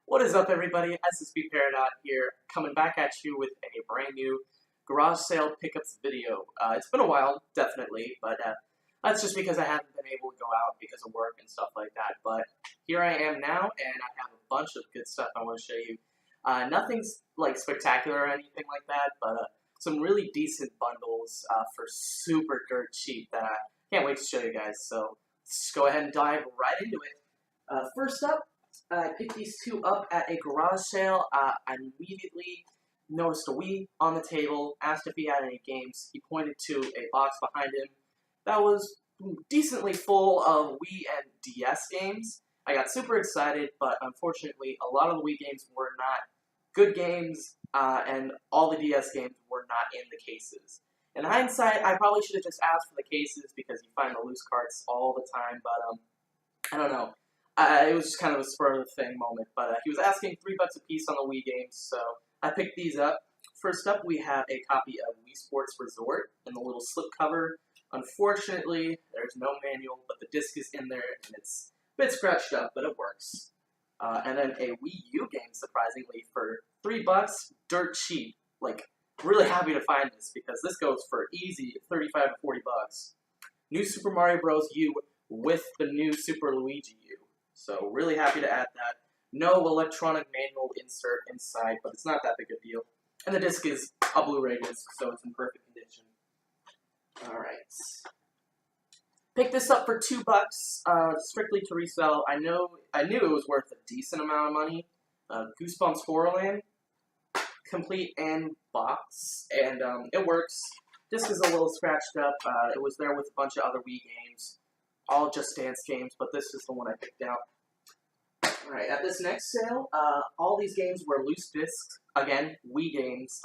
What is up, everybody? SSB Paradox here, coming back at you with a brand new garage sale pickups video. It's been a while, definitely, but that's just because I haven't been able to go out because of work and stuff like that. But here I am now, and I have a bunch of good stuff I want to show you. Nothing's like spectacular or anything like that, but some really decent bundles for super dirt cheap that I can't wait to show you guys. So let's go ahead and dive right into it. First up, I picked these two up at a garage sale. I immediately noticed a Wii on the table, asked if he had any games. He pointed to a box behind him that was decently full of Wii and DS games. I got super excited, but unfortunately, a lot of the Wii games were not good games, and all the DS games were not in the cases. In hindsight, I probably should have just asked for the cases because you find the loose carts all the time, but I don't know. It was just kind of a spur of the thing moment, but he was asking $3 a piece on the Wii games, so I picked these up. First up, we have a copy of Wii Sports Resort in the little slipcover. Unfortunately, there's no manual, but the disc is in there, and it's a bit scratched up, but it works. And then a Wii U game, surprisingly, for $3, dirt cheap. Like, really happy to find this, because this goes for easy $35 to $40. New Super Mario Bros. U with the new Super Luigi U. So really happy to add that. No electronic manual insert inside, but it's not that big a deal. And the disc is a Blu-ray disc, so it's in perfect condition. Alright. Picked this up for $2, strictly to resell. I knew it was worth a decent amount of money. Goosebumps Horrorland, complete and box, and it works. Disc is a little scratched up. It was there with a bunch of other Wii games. All Just Dance games, but this is the one I picked out. Alright, at this next sale, all these games were loose discs. Again, Wii games.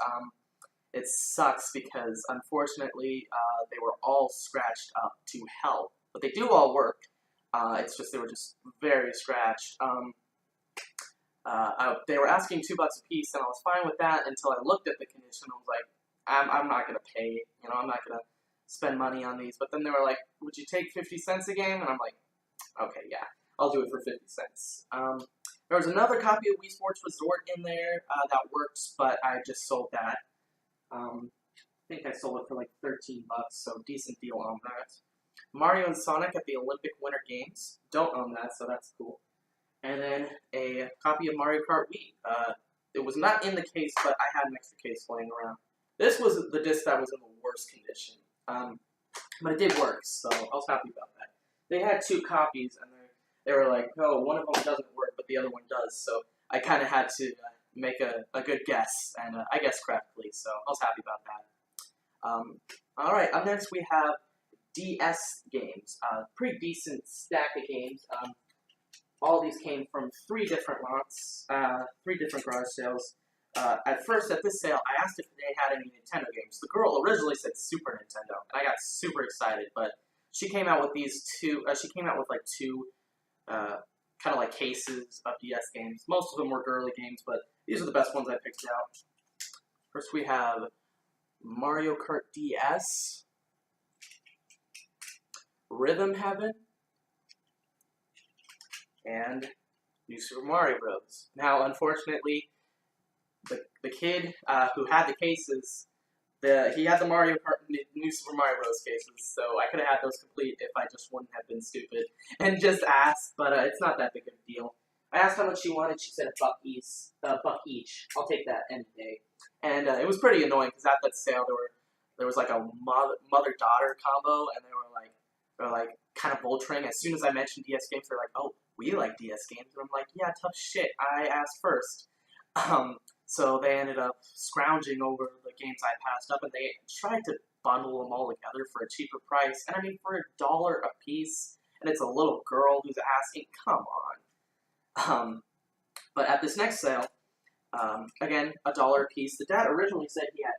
It sucks because, unfortunately, they were all scratched up to hell. But they do all work. It's just they were just very scratched. They were asking $2 a piece, and I was fine with that until I looked at the condition. I was like, I'm not going to pay. I'm not going to spend money on these. But then they were like, would you take 50 cents a game? And I'm like, okay, yeah, I'll do it for 50 cents. There was another copy of Wii Sports Resort in there that works, but I just sold that. I think I sold it for like $13, so decent deal on that. Mario and Sonic at the Olympic Winter Games. Don't own that, so that's cool. And then a copy of Mario Kart Wii. It was not in the case, but I had an extra case laying around. This was the disc that was in the worst condition. But it did work, so I was happy about that. They had two copies, and they were like, oh, one of them doesn't work, but the other one does. So I kind of had to make a good guess, and I guessed correctly, so I was happy about that. Alright, up next we have DS games. Pretty decent stack of games. All these came from 3 different lots, 3 different garage sales. At first, at this sale, I asked if they had any Nintendo games. The girl originally said Super Nintendo, and I got super excited, but she came out with these two, she came out with like 2 kind of like cases of DS games. Most of them were girly games, but these are the best ones I picked out. First we have Mario Kart DS, Rhythm Heaven, and New Super Mario Bros. Now, unfortunately, the kid who had the cases, he had the New Super Mario Bros. Cases, so I could have had those complete if I just wouldn't have been stupid and just asked, but it's not that big of a deal. I asked how much she wanted, she said $1 each. I'll take that any day. And it was pretty annoying because at that sale there was like a mother-daughter combo, and they were like kind of vulturing. As soon as I mentioned DS games, they're like, oh, we like DS games, and I'm like, yeah, tough shit. I asked first. So they ended up scrounging over the games I passed up, and they tried to bundle them all together for a cheaper price. And I mean, for $1 a piece, and it's a little girl who's asking, come on. But at this next sale, again, $1 a piece. The dad originally said he had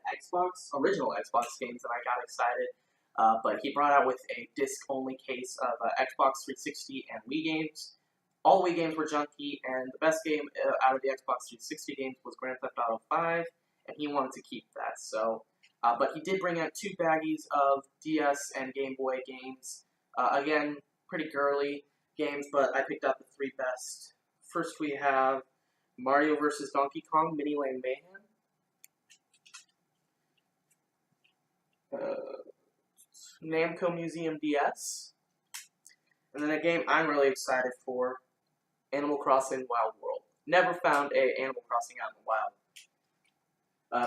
original Xbox games, and I got excited. But he brought out with a disc-only case of Xbox 360 and Wii games. All the Wii games were junky, and the best game out of the Xbox 360 games was Grand Theft Auto 5, and he wanted to keep that. So, but he did bring out 2 baggies of DS and Game Boy games. Again, pretty girly games, but I picked out the 3 best. First we have Mario vs. Donkey Kong Mini Land Mayhem. Namco Museum DS. And then a game I'm really excited for, Animal Crossing Wild World. Never found a Animal Crossing out in the wild.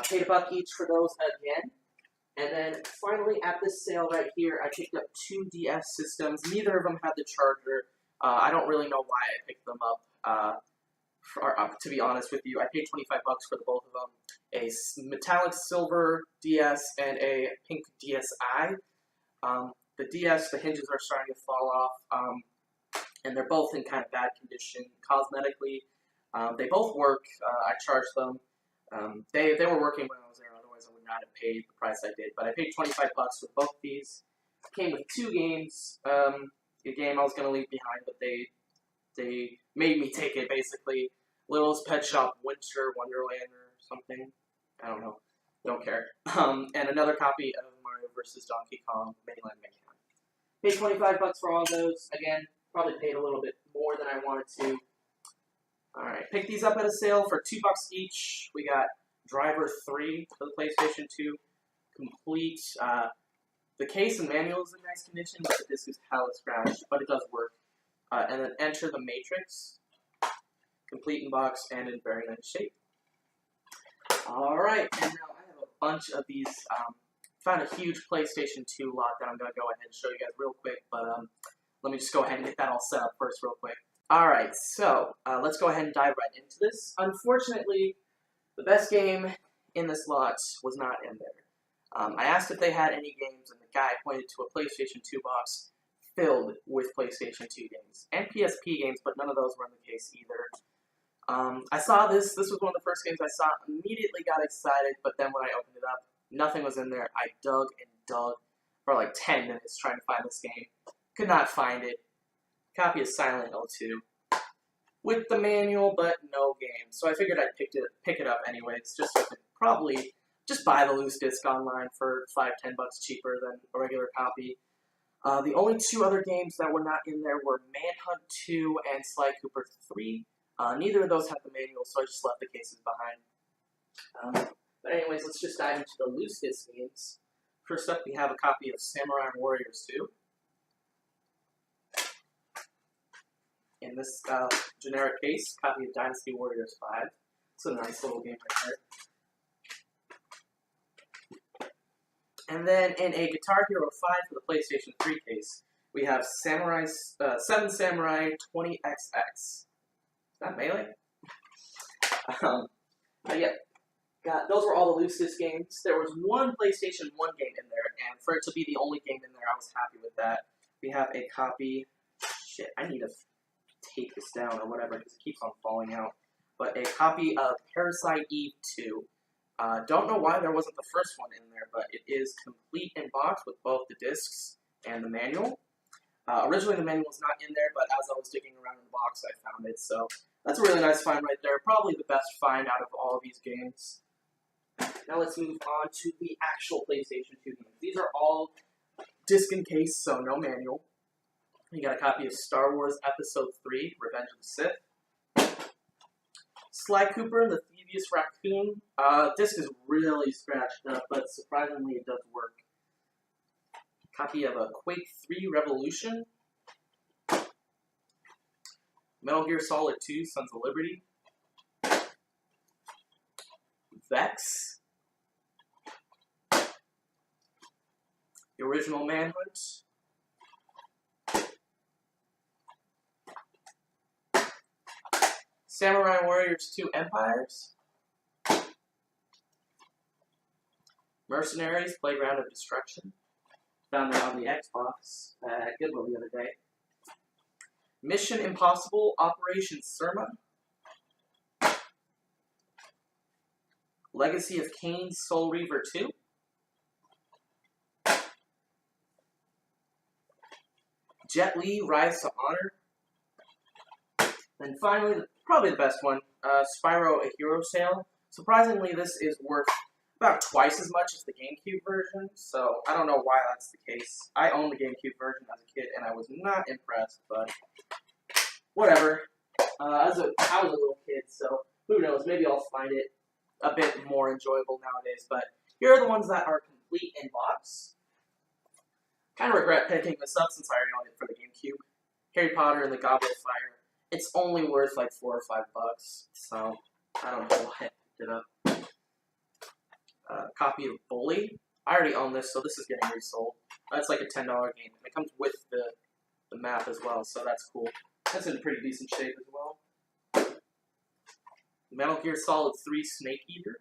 Paid $1 each for those again. And then finally at this sale right here, I picked up 2 DS systems. Neither of them had the charger. I don't really know why I picked them up. To be honest with you, I paid $25 for the both of them. A metallic silver DS and a pink DSi. The DS, the hinges are starting to fall off, and they're both in kind of bad condition cosmetically. They both work. I charged them. They were working when I was there, otherwise I would not have paid the price I did. But I paid $25 for both these. Came with 2 games. A game I was going to leave behind, but they made me take it, basically. Littlest Pet Shop Winter Wonderland or something. I don't know. Don't care. And another copy of Mario vs. Donkey Kong Mini Land Mayhem. Paid $25 for all of those. Again, probably paid a little bit more than I wanted to. Alright, picked these up at a sale for $2 each. We got Driver 3 for the PlayStation 2. Complete. The case and manual is in nice condition, but the disc is hella scratched, but it does work. And then Enter the Matrix. Complete in box and in very nice shape. Alright, and now I have a bunch of these. Found a huge PlayStation 2 lot that I'm going to go ahead and show you guys real quick, but let me just go ahead and get that all set up first real quick. Alright, so let's go ahead and dive right into this. Unfortunately, the best game in this lot was not in there. I asked if they had any games, and the guy pointed to a PlayStation 2 box filled with PlayStation 2 games. And PSP games, but none of those were in the case either. I saw this. This was one of the first games I saw. Immediately got excited, but then when I opened it up, nothing was in there. I dug and dug for like 10 minutes trying to find this game. Could not find it. Copy of Silent Hill 2 with the manual, but no game. So I figured I'd pick it up anyways, just so I could probably just buy the loose disc online for $5-10 cheaper than a regular copy. The only 2 other games that were not in there were Manhunt 2 and Sly Cooper 3. Neither of those had the manual, so I just left the cases behind. But anyways, let's just dive into the loose disc games. First up, we have a copy of Samurai Warriors 2. In this generic case, copy of Dynasty Warriors 5. It's a nice little game right there. And then in a Guitar Hero 5 for the PlayStation 3 case, we have 7 Samurai 20XX. Is that Melee? Yeah, those were all the loose disc games. There was one PlayStation 1 game in there, and for it to be the only game in there, I was happy with that. We have a copy. Shit, I need to take this down or whatever because it keeps on falling out. But a copy of Parasite Eve 2. Don't know why there wasn't the first one in there, but it is complete in box with both the discs and the manual. Originally the manual was not in there, but as I was digging around in the box, I found it. So that's a really nice find right there. Probably the best find out of all of these games. Now let's move on to the actual PlayStation 2 games. These are all disc and case, so no manual. You got a copy of Star Wars Episode 3, Revenge of the Sith. Sly Cooper and the Thievius Raccoon. Disc is really scratched up, but surprisingly it does work. Copy of a Quake 3 Revolution. Metal Gear Solid 2, Sons of Liberty. Vex. The original Manhunt. Samurai Warriors 2 Empires. Mercenaries Playground of Destruction. Found that on the Xbox at Goodwill the other day. Mission Impossible Operation Surma. Legacy of Kain Soul Reaver 2. Jet Li Rise to Honor. And finally, probably the best one, Spyro A Hero Sale. Surprisingly, this is worth about twice as much as the GameCube version, so I don't know why that's the case. I owned the GameCube version as a kid, and I was not impressed, but whatever. I was a little kid, so knows, maybe I'll find it a bit more enjoyable nowadays. But here are the ones that are complete in box. Kind of regret picking this up since I already owned it for the GameCube. Harry Potter and the Goblet of Fire. It's only worth like $4 or $5, so I don't know why I picked it up. Copy of Bully. I already own this, so this is getting resold. That's like a $10 game, and it comes with the map as well, so that's cool. That's in pretty decent shape as well. Metal Gear Solid 3 Snake Eater.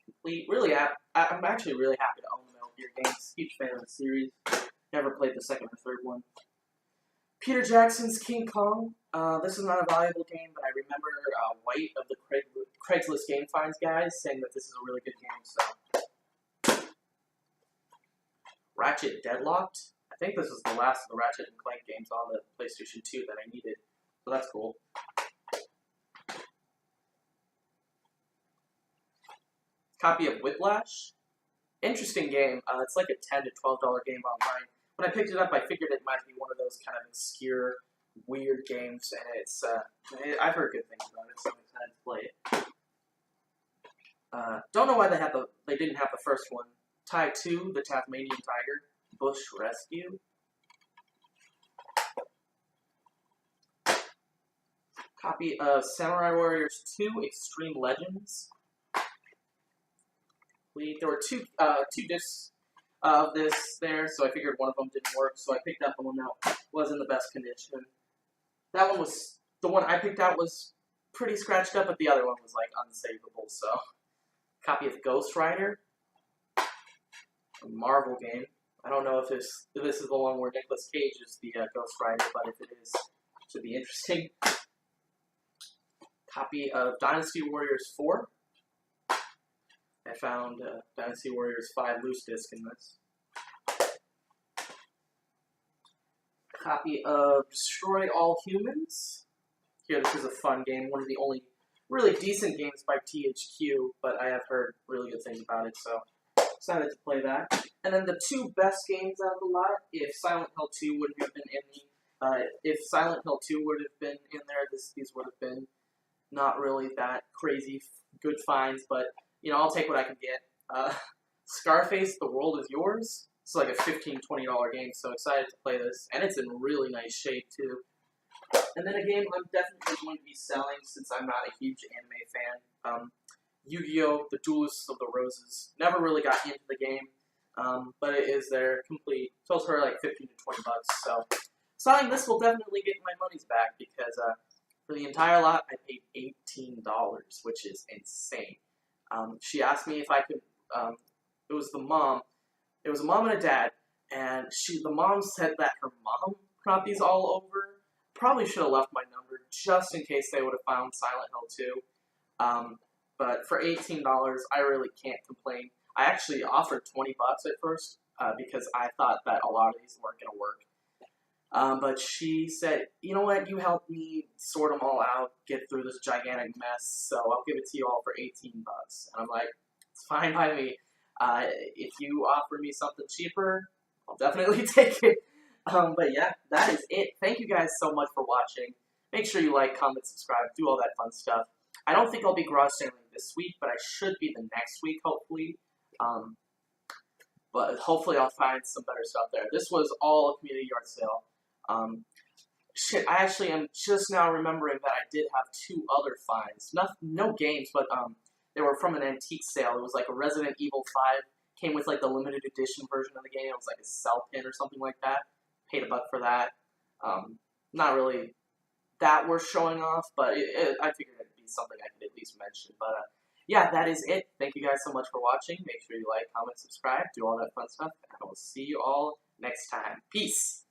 Complete. Really, I'm actually really happy to own the Metal Gear games. Huge fan of the series. Never played the second or third one. Peter Jackson's King Kong. This is not a valuable game, but I remember White of the Craigslist Game Finds guys saying that this is a really good game. So, Ratchet Deadlocked. I think this is the last of the Ratchet and Clank games on the PlayStation 2 that I needed, so that's cool. Copy of Whiplash. Interesting game. It's like a $10 to $12 game online. When I picked it up, I figured it might be one of those kind of obscure, weird games, and it's I've heard good things about it, so I'm excited to play it. Don't know why they didn't have the first one. Tie 2, the Tasmanian Tiger, Bush Rescue. Copy of Samurai Warriors 2, Extreme Legends. There were two discs of this there, so I figured one of them didn't work, so I picked up the one that was in the best condition. That one was, the one I picked out was pretty scratched up, but the other one was like unsavable, so. Copy of Ghost Rider, a Marvel game. I don't know if this is the one where Nicolas Cage is the Ghost Rider, but if it is, it should be interesting. Copy of Dynasty Warriors 4. I found Dynasty Warriors 5 loose disc in this. Copy of Destroy All Humans. Here, this is a fun game. One of the only really decent games by THQ, but I have heard really good things about it, so excited to play that. And then the two best games out of the lot, if Silent Hill 2 wouldn't have been in if Silent Hill 2 would have been in there, these would have been not really that crazy good finds, but you know, I'll take what I can get. Scarface, The World Is Yours. It's like a $15, $20 game, so excited to play this. And it's in really nice shape, too. And then a game I'm definitely going to be selling since I'm not a huge anime fan. Yu-Gi-Oh! The Duelists of the Roses. Never really got into the game, but it is there, complete. Sells for like $15 to $20, so selling this will definitely get my money's back because for the entire lot, I paid $18, which is insane. She asked me if I could, it was a mom and a dad, and the mom said that her mom brought these all over. Probably should have left my number just in case they would have found Silent Hill 2. But for $18, I really can't complain. I actually offered $20 at first, because I thought that a lot of these weren't going to work. But she said, you know what, you helped me sort them all out, get through this gigantic mess, so I'll give it to you all for $18. And I'm like, it's fine by me. If you offer me something cheaper, I'll definitely take it. But yeah, that is it. Thank you guys so much for watching. Make sure you like, comment, subscribe, do all that fun stuff. I don't think I'll be garage sailing this week, but I should be the next week, hopefully. But hopefully I'll find some better stuff there. This was all a community yard sale. I actually am just now remembering that I did have two other finds. No games, but they were from an antique sale. It was like a Resident Evil 5. Came with like the limited edition version of the game. It was like a cell pin or something like that. Paid $1 for that. Not really that worth showing off, but I figured it'd be something I could at least mention. But yeah, that is it. Thank you guys so much for watching. Make sure you like, comment, subscribe, do all that fun stuff, and I will see you all next time. Peace!